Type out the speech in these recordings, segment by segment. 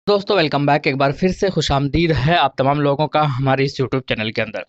दोस्तों welcome back. एक बार फिर से खुशामदीद है आप तमाम लोगों का हमारे इस यूट्यूब चैनल के अंदर।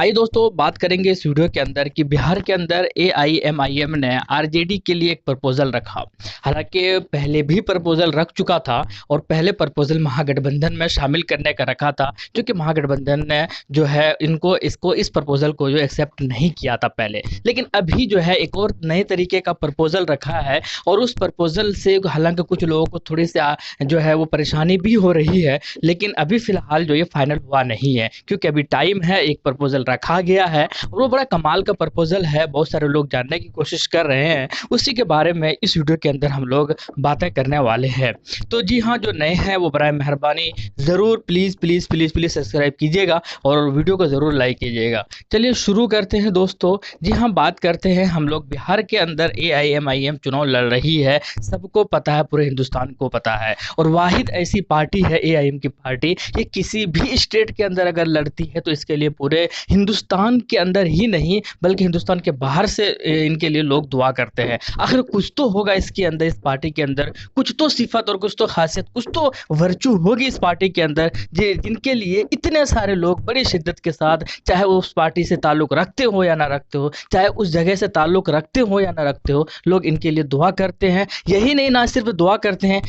आइए दोस्तों बात करेंगे इस वीडियो के अंदर कि बिहार के अंदर एआईएमआईएम ने आरजेडी के लिए एक प्रपोजल रखा। हालांकि पहले भी प्रपोजल रख चुका था और पहले प्रपोजल महागठबंधन में शामिल करने का रखा था, क्योंकि महागठबंधन ने जो है इस प्रपोजल को जो एक्सेप्ट नहीं किया था पहले। लेकिन अभी जो है एक और नए तरीके का प्रपोजल रखा है और उस प्रपोजल से हालांकि कुछ लोगों को थोड़ी सी जो है वो परेशानी भी हो रही है, लेकिन अभी फ़िलहाल जो ये फाइनल हुआ नहीं है, क्योंकि अभी टाइम है। एक प्रपोज़ल रखा गया है और वो बड़ा कमाल का प्रपोज़ल है, बहुत सारे लोग जानने की कोशिश कर रहे हैं। उसी के बारे में इस वीडियो के अंदर हम लोग बातें करने वाले हैं। तो जी हाँ, जो नए हैं वो बराए मेहरबानी ज़रूर please please please please subscribe कीजिएगा और वीडियो को ज़रूर लाइक कीजिएगा। चलिए शुरू करते हैं दोस्तों। जी हाँ, बात करते हैं हम लोग बिहार के अंदर एआईएमआईएम चुनाव लड़ रही है, सबको पता है, पूरे हिंदुस्तान को पता है। और वाहिद ऐसी पार्टी है एआईएम की पार्टी, ये किसी भी स्टेट के अंदर अगर लड़ती है तो इसके लिए पूरे हिंदुस्तान के अंदर ही नहीं बल्कि हिंदुस्तान के बाहर से इनके लिए लोग दुआ करते हैं। आखिर कुछ तो होगा इसके अंदर, इस पार्टी के अंदर कुछ तो सिफत और कुछ तो खासियत, कुछ तो वर्चू होगी इस पार्टी के अंदर जिनके लिए इतने सारे लोग बड़ी शिद्दत के साथ, चाहे वो उस पार्टी से ताल्लुक रखते हो या ना रखते हो, चाहे उस जगह से ताल्लुक रखते हो या ना रखते हो, लोग इनके लिए दुआ करते हैं। यही नहीं, ना सिर्फ दुआ करते हैं,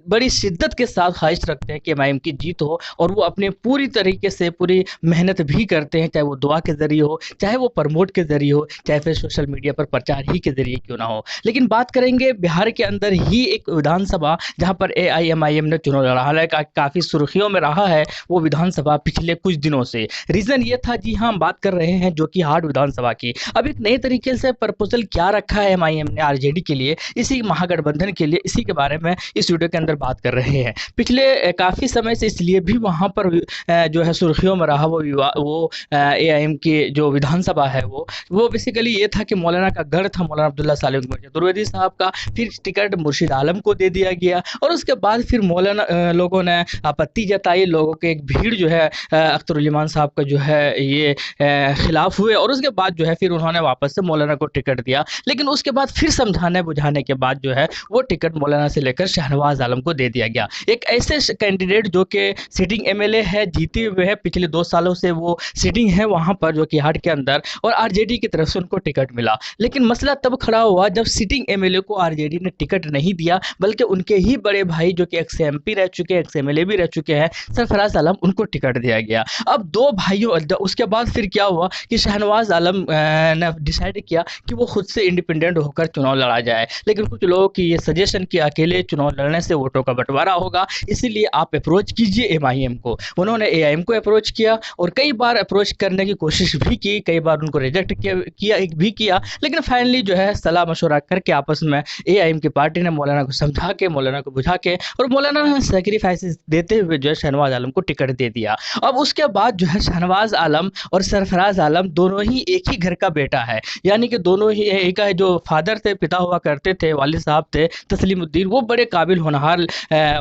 बड़ी शिद्दत के साथ ख्वाहिश रखते हैं कि एमआईएम की जीत हो और वो अपने पूरी तरीके से पूरी मेहनत भी करते हैं, चाहे वो दुआ के जरिए हो, चाहे वो प्रमोट के जरिए हो, चाहे फिर सोशल मीडिया पर प्रचार ही के जरिए क्यों ना हो। लेकिन बात करेंगे बिहार के अंदर ही एक विधानसभा जहां पर एआईएमआईएम ने चुनाव लड़ा, हालांकि काफी सुर्खियों में रहा है वो विधानसभा पिछले कुछ दिनों से। रीजन ये था, जी हाँ, हम बात कर रहे हैं जो कि हार्ड विधानसभा की। अब एक नए तरीके से प्रपोजल क्या रखा है एमआईएम ने आरजेडी के लिए, इसी महागठबंधन के लिए, इसी के बारे में इस वीडियो के अंदर बात कर रहे हैं। पिछले काफ़ी समय से इसलिए भी वहाँ पर जो है सुर्खियों में रहा वो एआईएम की जो विधानसभा है वो बेसिकली ये था कि मौलाना का गढ़ था, मौलाना अब्दुल्ला सालिम चतुर्वेदी साहब का। फिर टिकट मुर्शिद आलम को दे दिया गया और उसके बाद फिर मौलाना लोगों ने आपत्ति जताई, लोगों के एक भीड़ जो है अख्तरुल साहब का जो है ये खिलाफ हुए और उसके बाद जो है फिर उन्होंने वापस से मौलाना को टिकट दिया। लेकिन उसके बाद फिर समझाने बुझाने के बाद जो है वो टिकट मौलाना से लेकर शहनवाज आलम को दे दिया गया। एक ऐसे कैंडिडेट जो कि सिटिंग एमएलए है, जीते हुए है, पिछले 2 सालों से वो सिटिंग है वहां पर जो कि हाट के अंदर, और आरजेडी की तरफ से उनको टिकट मिला। लेकिन मसला तब खड़ा हुआ जब सिटिंग एमएलए को आरजेडी ने टिकट नहीं दिया, बल्कि उनके ही बड़े भाई जो कि एक्स एमपी रह चुके हैं, एक्स एमएलए भी रह चुके हैं, सरफराज आलम, उनको टिकट दिया गया। अब दो भाइयों, उसके बाद फिर क्या हुआ कि शहनवाज आलम ने डिसाइड किया कि वो खुद से इंडिपेंडेंट होकर चुनाव लड़ा जाए। लेकिन कुछ लोगों की ये सजेशन कि अकेले चुनाव लड़ने से वोटों का बंटवारा होगा, इसीलिए आप अप्रोच कीजिए एमआईएम को। उन्होंने एआईएम को अप्रोच किया और कई बार अप्रोच करने की कोशिश भी की, कई बार उनको रिजेक्ट किया, लेकिन फाइनली जो है सलाह मशवरा करके आपस में एआईएम की पार्टी ने मौलाना को समझा के, मौलाना को बुझा के और मौलाना ने सेक्रीफाइसेस देते हुए जो है शहनवाज आलम को टिकट दे दिया। अब उसके बाद जो है शहनवाज आलम और सरफराज आलम दोनों ही एक ही घर का बेटा है, यानी कि दोनों ही एक जो फादर थे, पिता हुआ करते थे, वालिद साहब थे तस्लीमुद्दीन, वो बड़े काबिल होनहार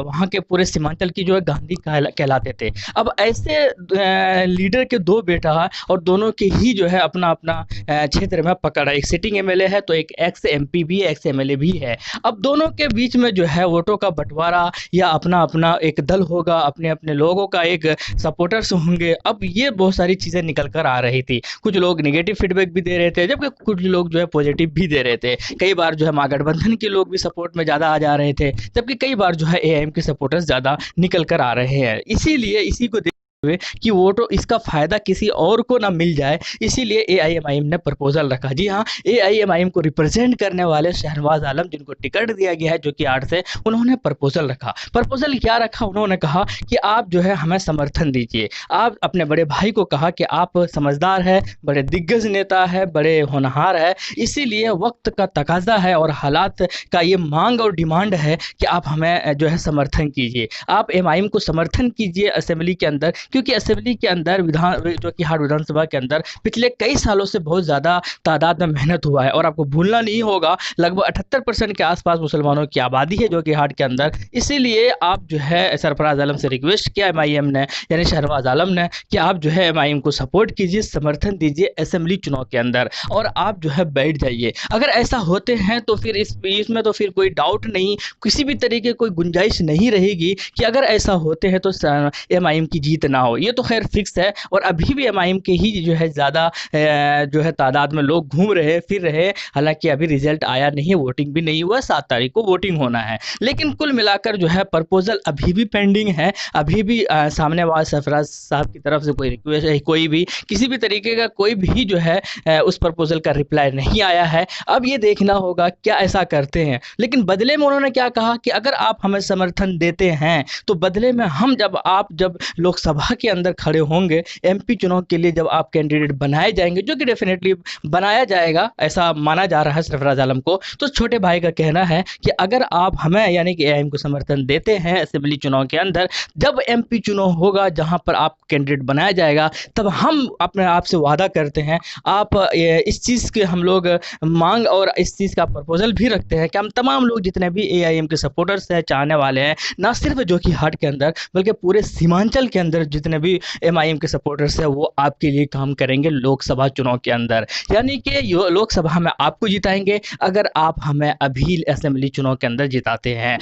वहाँ के पूरे सीमांचल की जो है गांधी कहलाते थे। अब ऐसे लीडर के दो बेटा और दोनों के ही जो है अपना अपना क्षेत्र में पकड़ है, एक सिटिंग एमएलए है तो एक एक्स एमपी भी, एक्स एमएलए भी है। अब दोनों के बीच में जो है वोटों का बंटवारा या अपना अपना एक दल होगा, अपने अपने लोगों का एक सपोर्टर्स होंगे। अब ये बहुत सारी चीज़ें निकल कर आ रही थी, कुछ लोग निगेटिव फीडबैक भी दे रहे थे जबकि कुछ लोग जो है पॉजिटिव भी दे रहे थे। कई बार जो है महागठबंधन के लोग भी सपोर्ट में ज़्यादा आ जा रहे थे, जबकि कई बार जो है एआईएम के सपोर्टर्स ज़्यादा निकल कर आ रहे हैं। इसीलिए इसी को हुए कि वोटों इसका फायदा किसी और को ना मिल जाए, इसीलिए एआईएमआईएम ने प्रपोजल रखा। जी हाँ, एआईएमआईएम को रिप्रेजेंट करने वाले शहनवाज आलम जिनको टिकट दिया गया है जो कि 8 से, उन्होंने प्रपोजल रखा। प्रपोजल क्या रखा? उन्होंने कहा कि आप जो है हमें समर्थन दीजिए। आप अपने बड़े भाई को कहा कि आप समझदार है, बड़े दिग्गज नेता है, बड़े होनहार है, इसीलिए वक्त का तकाजा है और हालात का ये मांग और डिमांड है कि आप हमें जो है समर्थन कीजिए, आप एमआईएम को समर्थन कीजिए असेंबली के अंदर, क्योंकि असेंबली के अंदर जो कि हाड़ विधानसभा के अंदर पिछले कई सालों से बहुत ज़्यादा तादाद में मेहनत हुआ है। और आपको भूलना नहीं होगा, लगभग 78% के आसपास मुसलमानों की आबादी है जो कि हाड़ के अंदर। इसीलिए आप जो है सरफराज आलम से रिक्वेस्ट किया एमआईएम ने, यानी शहरबाज आलम ने, कि आप जो है एमआईएम को सपोर्ट कीजिए, समर्थन दीजिए असेंबली चुनाव के अंदर, और आप जो है बैठ जाइए। अगर ऐसा होते हैं तो फिर इसमें तो फिर कोई डाउट नहीं, किसी भी तरीके कोई गुंजाइश नहीं रहेगी कि अगर ऐसा होते हैं तो एमआईएम की जीत ना हो। ये तो खैर फिक्स है, और अभी भी एमआईएम के ही जो है ज़्यादा जो है तादाद में लोग घूम रहे फिर रहे। हालांकि अभी रिजल्ट आया नहीं है, वोटिंग भी नहीं हुआ, 7 तारीख को वोटिंग होना है। लेकिन कुल मिलाकर जो है प्रपोजल अभी भी पेंडिंग है। अभी भी सामने वाले सरफराज साहब की तरफ से कोई रिक्वेस्ट है, कोई भी किसी भी तरीके का कोई भी जो है उस प्रपोजल का रिप्लाई नहीं आया है। अब ये देखना होगा क्या ऐसा करते हैं। लेकिन बदले में उन्होंने क्या कहा कि अगर आप हमें समर्थन देते हैं तो बदले में हम जब लोकसभा के अंदर खड़े होंगे, एमपी चुनाव के लिए जब आप कैंडिडेट बनाए जाएंगे, जो कि डेफिनेटली बनाया जाएगा ऐसा माना जा रहा है सरफराज आलम को, तो छोटे भाई का कहना है कि अगर आप हमें यानी कि एआईएम को समर्थन देते हैं असेंबली चुनाव के अंदर, जब एमपी चुनाव होगा जहां पर आप कैंडिडेट बनाया जाएगा, तब हम अपने आप से वादा करते हैं, आप इस चीज़ के हम लोग मांग और इस चीज़ का प्रपोजल भी रखते हैं कि हम तमाम लोग जितने भी एआईएम के सपोर्टर्स हैं, चाहने वाले हैं, ना सिर्फ जोकीहाट के अंदर बल्कि पूरे सीमांचल के अंदर जितने भी एमआईएम के सपोर्टर्स हैं, वो आपके लिए काम करेंगे लोकसभा चुनाव के अंदर। यानी कि लोकसभा में आपको जिताएंगे अगर आप हमें अभी असेंबली चुनाव के अंदर जिताते हैं।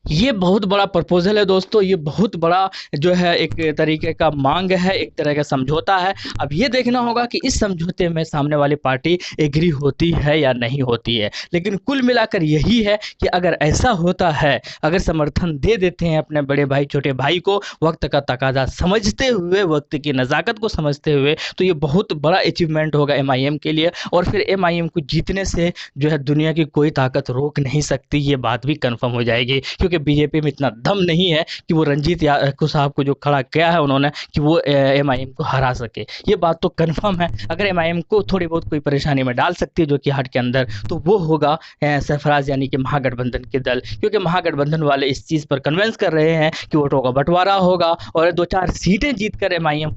ये बहुत बड़ा प्रपोजल है दोस्तों, ये बहुत बड़ा जो है एक तरीके का मांग है, एक तरह का समझौता है। अब ये देखना होगा कि इस समझौते में सामने वाली पार्टी एग्री होती है या नहीं होती है। लेकिन कुल मिलाकर यही है कि अगर ऐसा होता है, अगर समर्थन दे देते हैं अपने बड़े भाई छोटे भाई को, वक्त का तकाजा समझते हुए, वक्त की नज़ाकत को समझते हुए, तो ये बहुत बड़ा अचीवमेंट होगा एमआईएम के लिए। और फिर एमआईएम को जीतने से जो है दुनिया की कोई ताकत रोक नहीं सकती, ये बात भी कन्फर्म हो जाएगी। क्योंकि बीजेपी में इतना दम नहीं है कि वो रंजीत साहब को जो खड़ा किया है उन्होंने, कि वो एमआईएम को हरा सके। ये बात तो कंफर्म है। अगर एमआईएम को थोड़ी बहुत कोई परेशानी में डाल सकती है जोकीहाट के अंदर, तो वो होगा सरफराज यानी कि महागठबंधन के दल। क्योंकि महागठबंधन वाले इस चीज़ पर कन्विंस कर रहे हैं कि वोटों का बंटवारा होगा और 2-4 सीटें जीत कर एमआईएम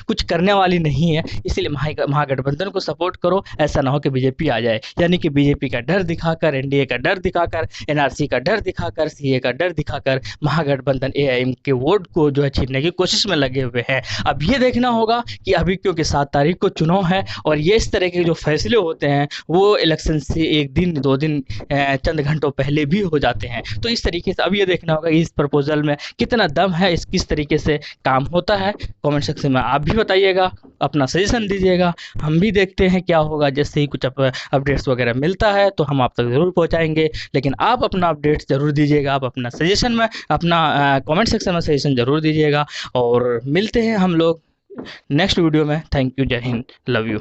कुछ करने वाली नहीं है। इसलिए महागठबंधन को सपोर्ट करो, ऐसा ना हो कि बीजेपी आ जाए। यानी कि बीजेपी का डर दिखाकर, एनडीए का डर दिखाकर, एनआरसी का डर दिखाकर, सीए का डर दिखाकर महागठबंधन एआईएम के वोट को जो है छीनने की कोशिश में लगे हुए हैं। अब ये देखना होगा कि अभी क्योंकि 7 तारीख को चुनाव है, और ये इस तरह के जो फैसले होते हैं वो इलेक्शन से 1 दिन 2 दिन चंद घंटों पहले भी हो जाते हैं। तो इस तरीके से अब ये देखना होगा इस प्रपोजल में कितना दम है, इस किस तरीके से काम होता है। कमेंट सेक्शन में आप भी बताइएगा, अपना सजेशन दीजिएगा, हम भी देखते हैं क्या होगा। जैसे ही कुछ अपडेट्स वगैरह मिलता है तो हम आप तक ज़रूर पहुंचाएंगे। लेकिन आप अपना अपडेट्स ज़रूर दीजिएगा, आप अपना सजेशन में अपना कमेंट सेक्शन में सजेशन ज़रूर दीजिएगा। और मिलते हैं हम लोग नेक्स्ट वीडियो में। थैंक यू, जय हिंद, लव यू।